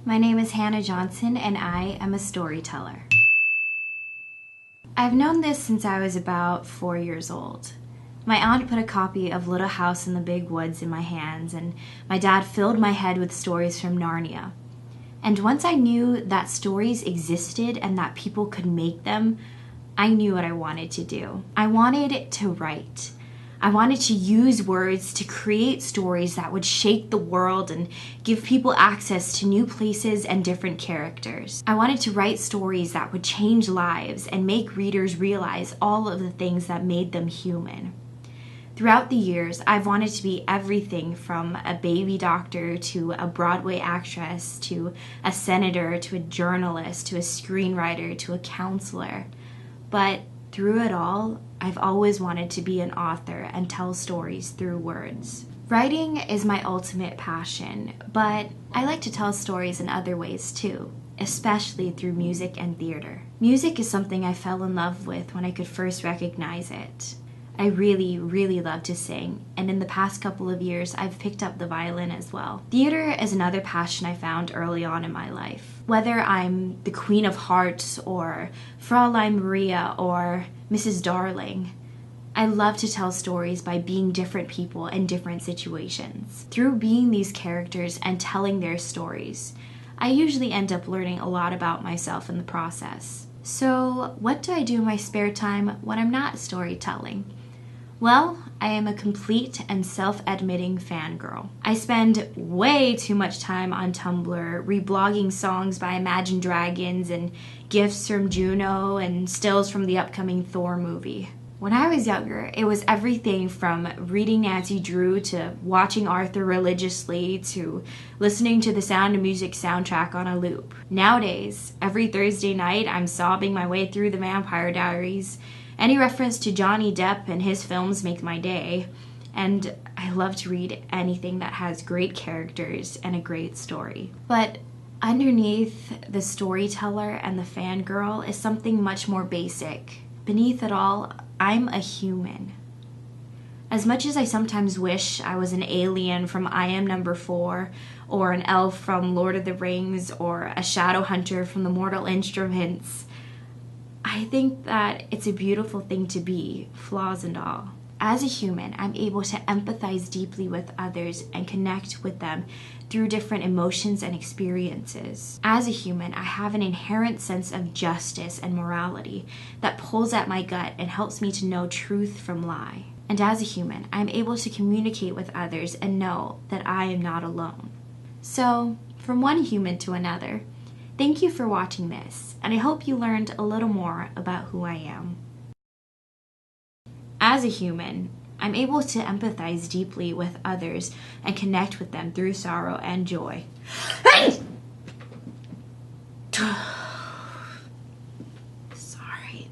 My name is Hannah Johnson and I am a storyteller. I've known this since I was about 4 years old. My aunt put a copy of Little House in the Big Woods in my hands, and my dad filled my head with stories from Narnia. And once I knew that stories existed and that people could make them, I knew what I wanted to do. I wanted to write. I wanted to use words to create stories that would shake the world and give people access to new places and different characters. I wanted to write stories that would change lives and make readers realize all of the things that made them human. Throughout the years, I've wanted to be everything from a baby doctor to a Broadway actress to a senator to a journalist to a screenwriter to a counselor. But through it all, I've always wanted to be an author and tell stories through words. Writing is my ultimate passion, but I like to tell stories in other ways too, especially through music and theater. Music is something I fell in love with when I could first recognize it. I really love to sing, and in the past couple of years, I've picked up the violin as well. Theater is another passion I found early on in my life. Whether I'm the Queen of Hearts or Fraulein Maria or Mrs. Darling, I love to tell stories by being different people in different situations. Through being these characters and telling their stories, I usually end up learning a lot about myself in the process. So, what do I do in my spare time when I'm not storytelling? Well, I am a complete and self-admitting fangirl. I spend way too much time on Tumblr reblogging songs by Imagine Dragons and gifs from Juno and stills from the upcoming Thor movie. When I was younger, it was everything from reading Nancy Drew to watching Arthur religiously to listening to the Sound of Music soundtrack on a loop. Nowadays, every Thursday night, I'm sobbing my way through the Vampire Diaries. Any reference to Johnny Depp and his films make my day, and I love to read anything that has great characters and a great story. But underneath the storyteller and the fangirl is something much more basic. Beneath it all, I'm a human. As much as I sometimes wish I was an alien from I Am Number 4, or an elf from Lord of the Rings, or a shadow hunter from the Mortal Instruments, I think that it's a beautiful thing to be, flaws and all. As a human, I'm able to empathize deeply with others and connect with them through different emotions and experiences. As a human, I have an inherent sense of justice and morality that pulls at my gut and helps me to know truth from lie. And as a human, I'm able to communicate with others and know that I am not alone. So, from one human to another, thank you for watching this, and I hope you learned a little more about who I am. As a human, I'm able to empathize deeply with others and connect with them through sorrow and joy. Sorry.